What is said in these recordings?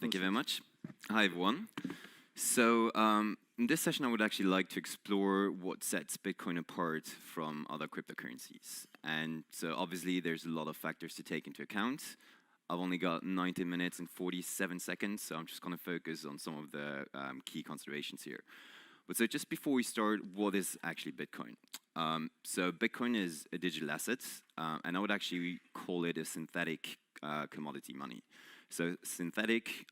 Thank you very much. Hi, everyone. So in this session, I would actually like to explore what sets Bitcoin apart from other cryptocurrencies. And so obviously, there's a lot of factors to take into account. I've only got 19 minutes and 47 seconds, so I'm just going to focus on some of the key considerations here. But so just before we start, what is actually Bitcoin? So Bitcoin is a digital asset, and I would actually call it a synthetic commodity money. So synthetic,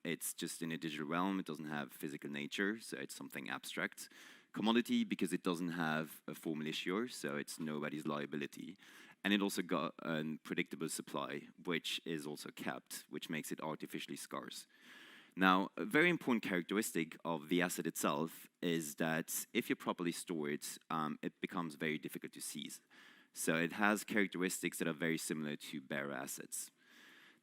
it's just in a digital realm. It doesn't have physical nature, so it's something abstract. Commodity, because it doesn't have a formal issuer, so it's nobody's liability. And it also got a predictable supply, which is also capped, which makes it artificially scarce. Now, a very important characteristic of the asset itself is that if you properly store it, it becomes very difficult to seize. So it has characteristics that are very similar to bearer assets.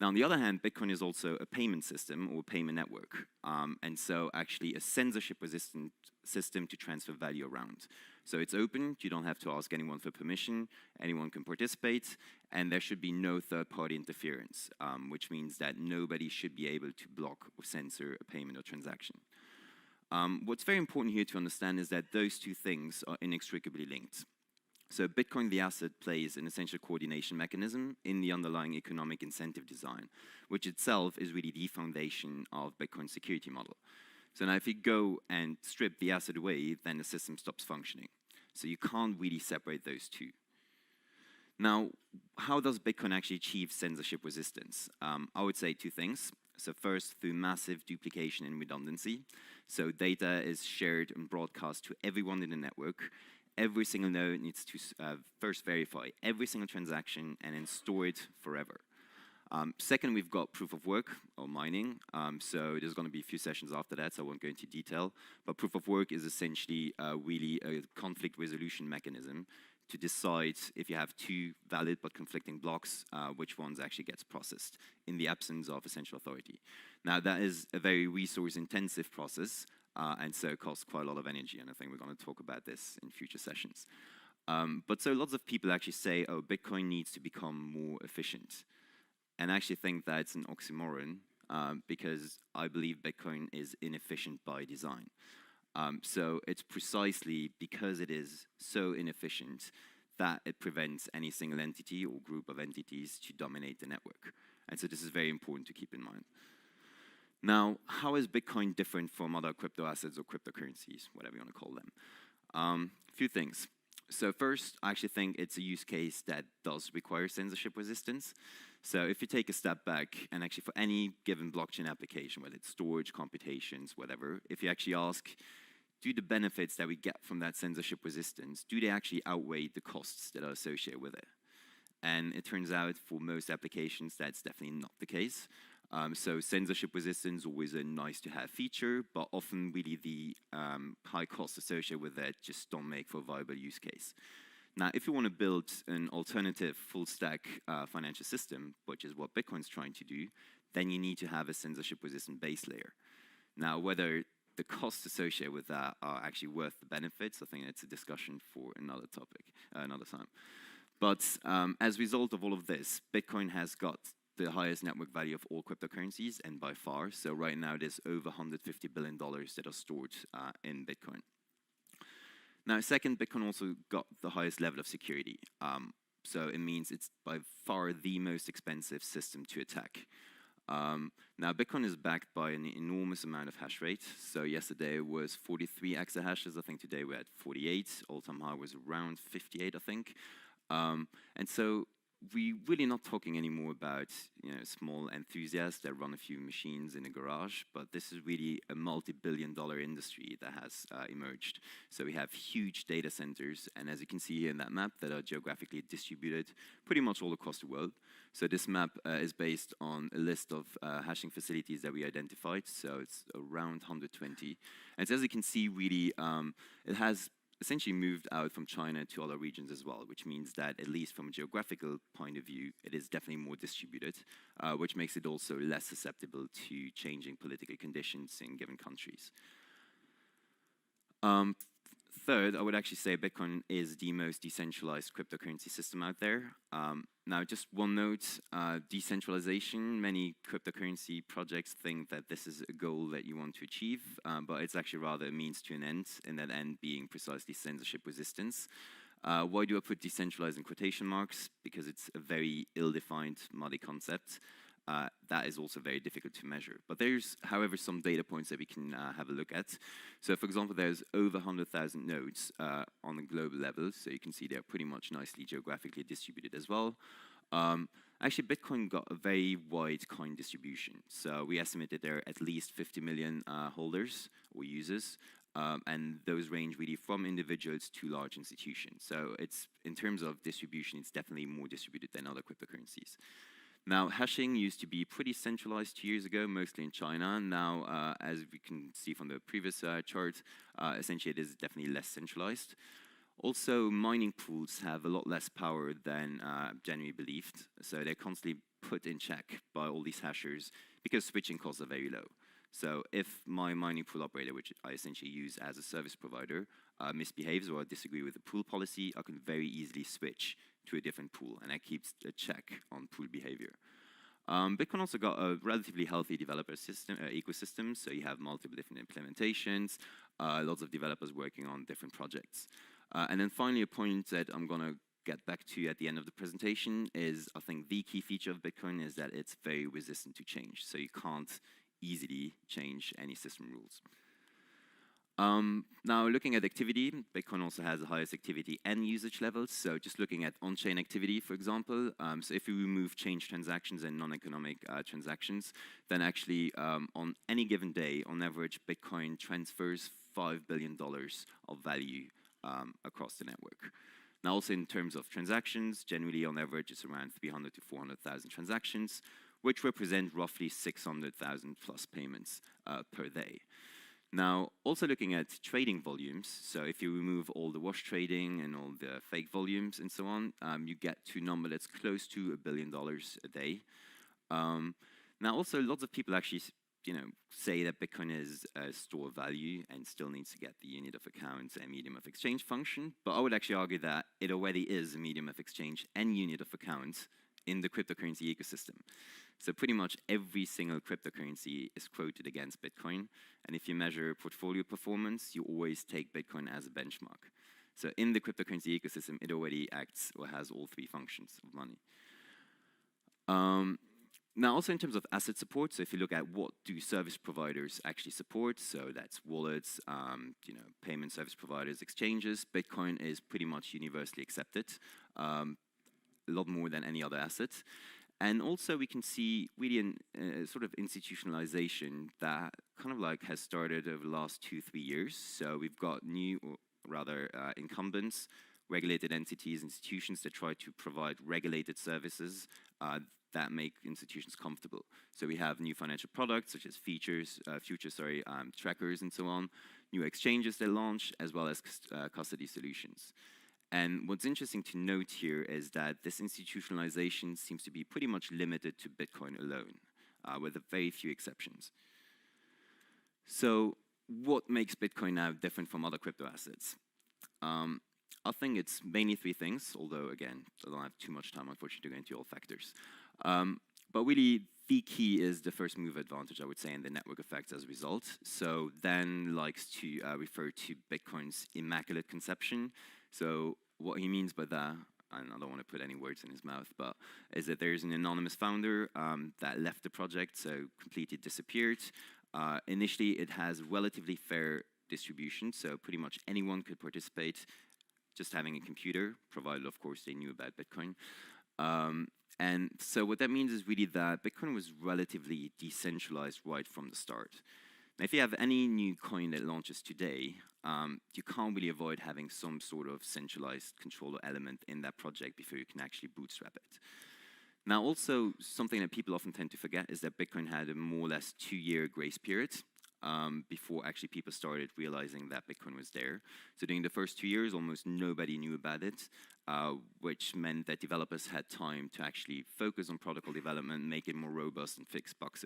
Now, on the other hand, Bitcoin is also a payment system or payment network, and so actually a censorship-resistant system to transfer value around. So it's open, you don't have to ask anyone for permission, anyone can participate, and there should be no third-party interference, which means that nobody should be able to block or censor a payment or transaction. What's very important here to understand is that those two things are inextricably linked. So Bitcoin, the asset, plays an essential coordination mechanism in the underlying economic incentive design, which itself is really the foundation of Bitcoin's security model. So now if you go and strip the asset away, then the system stops functioning. So you can't really separate those two. Now, how does Bitcoin actually achieve censorship resistance? I would say two things. So first, through massive duplication and redundancy. So data is shared and broadcast to everyone in the network. Every single node needs to first verify every single transaction and then store it forever. Second, we've got proof of work or mining. So there's going to be a few sessions after that, so I won't go into detail. But proof of work is essentially really a conflict resolution mechanism to decide if you have two valid but conflicting blocks, which ones actually gets processed in the absence of essential authority. Now, that is a very resource-intensive process. And so it costs quite a lot of energy, and I think we're going to talk about this in future sessions. But so lots of people actually say, oh, Bitcoin needs to become more efficient. And I actually think that's an oxymoron, because I believe Bitcoin is inefficient by design. So it's precisely because it is so inefficient that it prevents any single entity or group of entities to dominate the network. And so this is very important to keep in mind. Now, how is Bitcoin different from other crypto assets or cryptocurrencies, whatever you want to call them? A few things. So first, I actually think it's a use case that does require censorship resistance. So if you take a step back, and actually for any given blockchain application, whether it's storage, computations, whatever, if you actually ask, do the benefits that we get from that censorship resistance, do they actually outweigh the costs that are associated with it? And it turns out for most applications, that's definitely not the case. So censorship resistance is always a nice-to-have feature, but often really the high costs associated with that just don't make for a viable use case. Now, if you want to build an alternative full-stack financial system, which is what Bitcoin's trying to do, then you need to have a censorship-resistant base layer. Now, whether the costs associated with that are actually worth the benefits, I think it's a discussion for another topic, another time. But as a result of all of this, Bitcoin has got the highest network value of all cryptocurrencies, and by far. So right now, there's over $150 billion that are stored in Bitcoin. Now, second, Bitcoin also got the highest level of security. So it means it's by far the most expensive system to attack. Now, Bitcoin is backed by an enormous amount of hash rate. So yesterday it was 43 exahashes. I think today we're at 48. All-time high was around 58, I think. And so we're really not talking anymore about small enthusiasts that run a few machines in a garage, but this is really a multi-billion-dollar industry that has emerged. So we have huge data centers, and as you can see here in that map, that are geographically distributed pretty much all across the world. So this map is based on a list of hashing facilities that we identified, so it's around 120. And so as you can see, really, it has essentially moved out from China to other regions as well, which means that at least from a geographical point of view, it is definitely more distributed, which makes it also less susceptible to changing political conditions in given countries. third, I would actually say Bitcoin is the most decentralized cryptocurrency system out there. Now, just one note, decentralization, many cryptocurrency projects think that this is a goal that you want to achieve, but it's actually rather a means to an end, and that end being precisely censorship resistance. Why do I put decentralized in quotation marks? Because it's a very ill-defined, muddy concept. That is also very difficult to measure. But there's, however, some data points that we can have a look at. So, for example, there's over 100,000 nodes on a global level. So you can see they're pretty much nicely geographically distributed as well. Actually, Bitcoin got a very wide coin distribution. So we estimated there are at least 50 million holders or users. And those range really from individuals to large institutions. So it's, in terms of distribution, it's definitely more distributed than other cryptocurrencies. Now, hashing used to be pretty centralized 2 years ago, mostly in China. Now, as we can see from the previous chart, essentially it is definitely less centralized. Also, mining pools have a lot less power than generally believed. So they're constantly put in check by all these hashers because switching costs are very low. So if my mining pool operator, which I essentially use as a service provider, misbehaves or I disagree with the pool policy, I can very easily switch to a different pool, and that keeps a check on pool behavior. Bitcoin also got a relatively healthy developer system, ecosystem, so you have multiple different implementations, lots of developers working on different projects. And then finally, a point that I'm going to get back to at the end of the presentation is, I think the key feature of Bitcoin is that it's very resistant to change, so you can't easily change any system rules. Now, looking at activity, Bitcoin also has the highest activity and usage levels. So just looking at on-chain activity, for example, so if we remove change transactions and non-economic transactions, then actually on any given day, on average, Bitcoin transfers $5 billion of value across the network. Now, also in terms of transactions, generally on average, it's around 300 to 400,000 transactions, which represent roughly 600,000 plus payments per day. Now, also looking at trading volumes, so if you remove all the wash trading and all the fake volumes and so on, you get to a number that's close to $1 billion a day. Now, also lots of people actually, say that Bitcoin is a store of value and still needs to get the unit of account and medium of exchange function. But I would actually argue that it already is a medium of exchange and unit of account in the cryptocurrency ecosystem. So pretty much every single cryptocurrency is quoted against Bitcoin. And if you measure portfolio performance, you always take Bitcoin as a benchmark. So in the cryptocurrency ecosystem, it already acts or has all three functions of money. Now, also in terms of asset support, so if you look at what do service providers actually support, so that's wallets, payment service providers, exchanges, Bitcoin is pretty much universally accepted, a lot more than any other asset. And also we can see really a sort of institutionalization that kind of like has started over the last 2-3 years. So we've got new, or rather incumbents, regulated entities, institutions that try to provide regulated services that make institutions comfortable. So we have new financial products such as futures, trackers and so on, new exchanges that launch, as well as custody solutions. And what's interesting to note here is that this institutionalization seems to be pretty much limited to Bitcoin alone, with a very few exceptions. So what makes Bitcoin now different from other crypto assets? I think it's mainly 3 things, although again, I don't have too much time, unfortunately, to go into all factors. But really, the key is the first mover advantage, I would say, and the network effects as a result. So Dan likes to refer to Bitcoin's immaculate conception. So what he means by that, and I don't want to put any words in his mouth, but is that there's an anonymous founder that left the project, so completely disappeared. Initially, it has relatively fair distribution, so pretty much anyone could participate, just having a computer, provided, of course, they knew about Bitcoin. And so what that means is really that Bitcoin was relatively decentralized right from the start. Now, if you have any new coin that launches today, you can't really avoid having some sort of centralized controller element in that project before you can actually bootstrap it. Now, also, something that people often tend to forget is that Bitcoin had a more or less 2-year grace period before actually people started realizing that Bitcoin was there. So during the first 2 years, almost nobody knew about it, which meant that developers had time to actually focus on protocol development, make it more robust, and fix bugs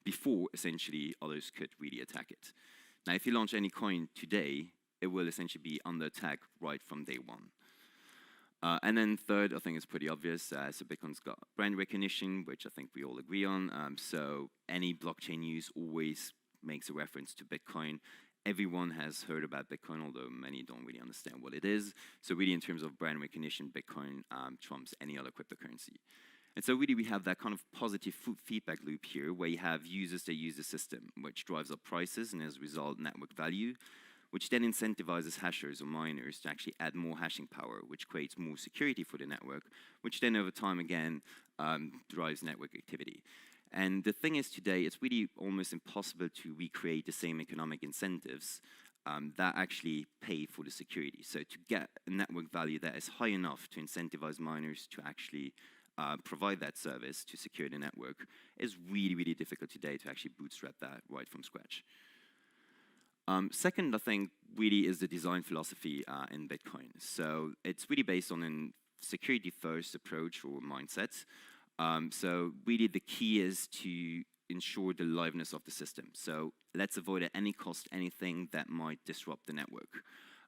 before essentially others could really attack it. Now, if you launch any coin today, it will essentially be under attack right from day one. And then third, I think it's pretty obvious. So Bitcoin's got brand recognition, which I think we all agree on. So any blockchain news always makes a reference to Bitcoin. Everyone has heard about Bitcoin, although many don't really understand what it is. So really, in terms of brand recognition, Bitcoin trumps any other cryptocurrency. And so really, we have that kind of positive feedback loop here, where you have users that use the system, which drives up prices and as a result, network value, which then incentivizes hashers or miners to actually add more hashing power, which creates more security for the network, which then over time again drives network activity. And the thing is today, it's really almost impossible to recreate the same economic incentives that actually pay for the security. So to get a network value that is high enough to incentivize miners to actually provide that service to secure the network is really, really difficult today to actually bootstrap that right from scratch. Second, I think, really is the design philosophy in Bitcoin. So it's really based on a security-first approach or mindset. So really the key is to ensure the liveness of the system. So let's avoid at any cost anything that might disrupt the network.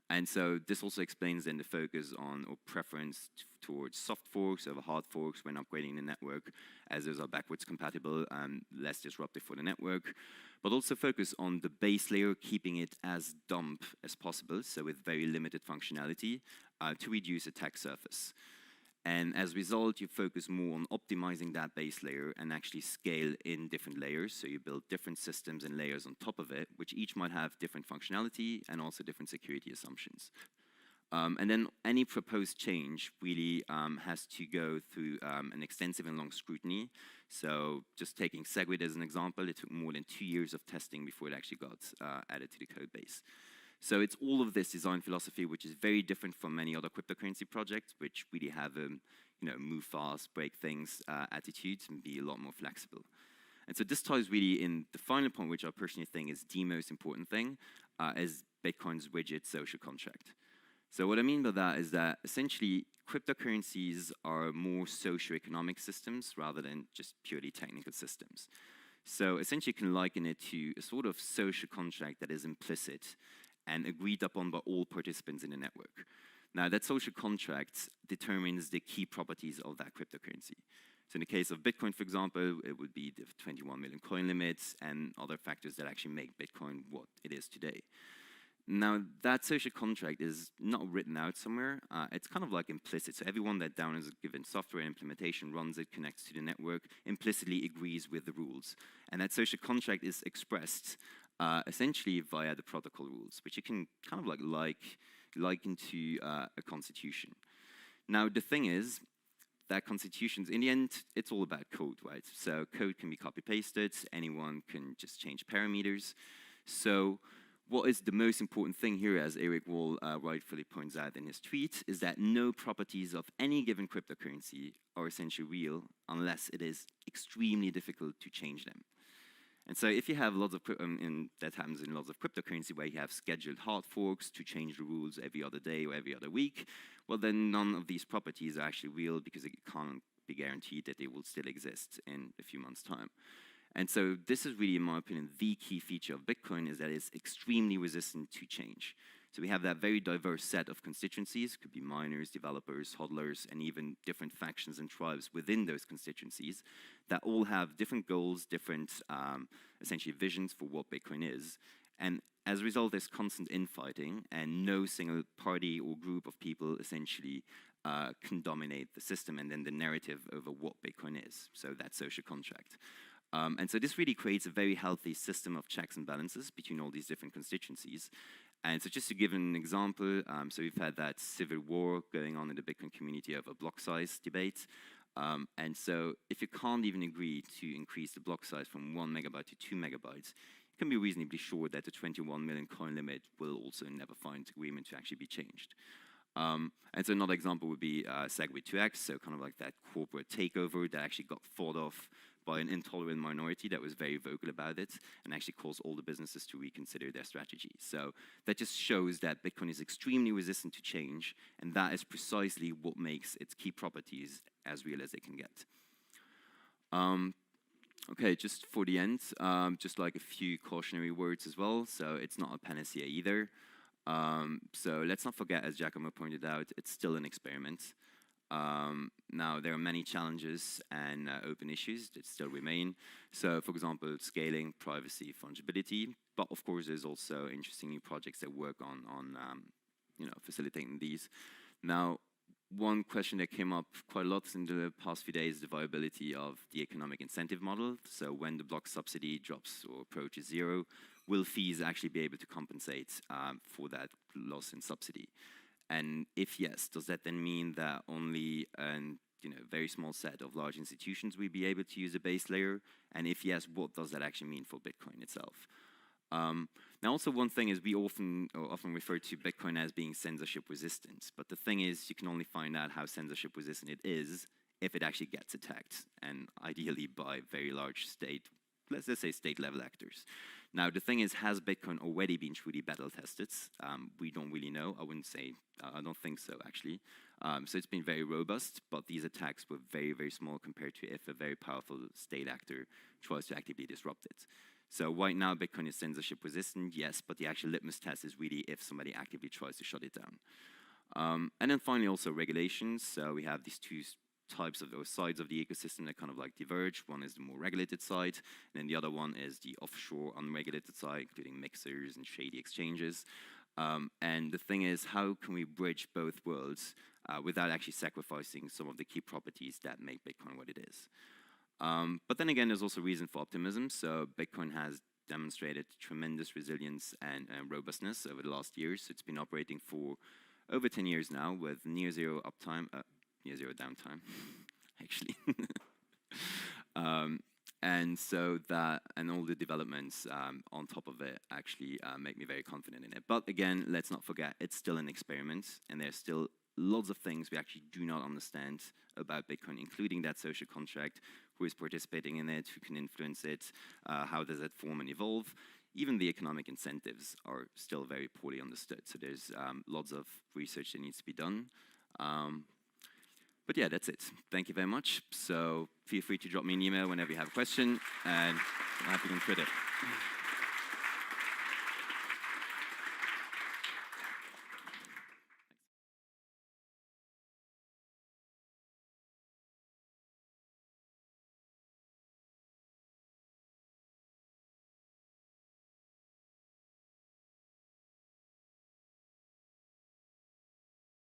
And so this also explains then the focus on or preference towards soft forks over hard forks when upgrading the network, as those are backwards compatible and less disruptive for the network. But also focus on the base layer, keeping it as dumb as possible, so with very limited functionality, to reduce attack surface. And as a result, you focus more on optimizing that base layer and actually scale in different layers. So you build different systems and layers on top of it, which each might have different functionality and also different security assumptions. And then any proposed change really has to go through an extensive and long scrutiny. So just taking SegWit as an example, it took more than 2 years of testing before it actually got added to the code base. So it's all of this design philosophy, which is very different from many other cryptocurrency projects, which really have a move fast, break things attitude and be a lot more flexible. And so this ties really in the final point, which I personally think is the most important thing, is Bitcoin's widget social contract. So what I mean by that is that essentially cryptocurrencies are more socio-economic systems rather than just purely technical systems. So essentially you can liken it to a sort of social contract that is implicit and agreed upon by all participants in the network. Now, that social contract determines the key properties of that cryptocurrency. So in the case of Bitcoin, for example, it would be the 21 million coin limits and other factors that actually make Bitcoin what it is today. Now, that social contract is not written out somewhere. It's kind of like implicit. So everyone that downloads a given software implementation, runs it, connects to the network, implicitly agrees with the rules. And that social contract is expressed essentially via the protocol rules, which you can kind of liken to a constitution. Now, the thing is that constitutions, in the end, it's all about code, right? So code can be copy-pasted. Anyone can just change parameters. So what is the most important thing here, as Eric Wall rightfully points out in his tweet, is that no properties of any given cryptocurrency are essentially real unless it is extremely difficult to change them. And so if you have lots of, that happens in lots of cryptocurrency where you have scheduled hard forks to change the rules every other day or every other week, well then none of these properties are actually real because it can't be guaranteed that they will still exist in a few months' time. And so this is really, in my opinion, the key feature of Bitcoin is that it's extremely resistant to change. So we have that very diverse set of constituencies, could be miners, developers, hodlers, and even different factions and tribes within those constituencies that all have different goals, different essentially visions for what Bitcoin is. And as a result, there's constant infighting, and no single party or group of people essentially can dominate the system and then the narrative over what Bitcoin is, so that social contract. And so this really creates a very healthy system of checks and balances between all these different constituencies. And so just to give an example, so we've had that civil war going on in the Bitcoin community over block size debate. And so if you can't even agree to increase the block size from 1 megabyte to 2 megabytes, you can be reasonably sure that the 21 million coin limit will also never find agreement to actually be changed. And so another example would be SegWit 2x, so kind of like that corporate takeover that actually got fought off by an intolerant minority that was very vocal about it and actually caused all the businesses to reconsider their strategy. So that just shows that Bitcoin is extremely resistant to change, and that is precisely what makes its key properties as real as they can get. Okay, just for the end, just like a few cautionary words as well. So it's not a panacea either. So let's not forget, as Giacomo pointed out, it's still an experiment. Now, there are many challenges and open issues that still remain. So, for example, scaling, privacy, fungibility. But of course, there's also interesting new projects that work on facilitating these. Now, one question that came up quite a lot in the past few days is the viability of the economic incentive model. So when the block subsidy drops or approaches zero, will fees actually be able to compensate for that loss in subsidy? And if yes, does that then mean that only a very small set of large institutions will be able to use a base layer? And if yes, what does that actually mean for Bitcoin itself? Now, also one thing is we often refer to Bitcoin as being censorship resistant. But the thing is, you can only find out how censorship resistant it is if it actually gets attacked, and ideally by very large let's just say state level actors. Now, the thing is, has Bitcoin already been truly battle tested? We don't really know. I don't think so, actually. So it's been very robust, but these attacks were very, very small compared to if a very powerful state actor tries to actively disrupt it. So right now, Bitcoin is censorship resistant, yes, but the actual litmus test is really if somebody actively tries to shut it down. And then finally, also regulations. So we have these two types of those sides of the ecosystem that kind of like diverge. One is the more regulated side, and then the other one is the offshore unregulated side, including mixers and shady exchanges. And the thing is, how can we bridge both worlds without actually sacrificing some of the key properties that make Bitcoin what it is? But then again, there's also reason for optimism. So Bitcoin has demonstrated tremendous resilience and robustness over the last years. It's been operating for over 10 years now with near zero uptime, near zero downtime, actually. And so that and all the developments on top of it actually make me very confident in it. But again, let's not forget, it's still an experiment, and there's still lots of things we actually do not understand about Bitcoin, including that social contract, who is participating in it, who can influence it, how does it form and evolve. Even the economic incentives are still very poorly understood. So there's lots of research that needs to be done. But yeah, that's it. Thank you very much. So feel free to drop me an email whenever you have a question, and I'm happy to contribute it.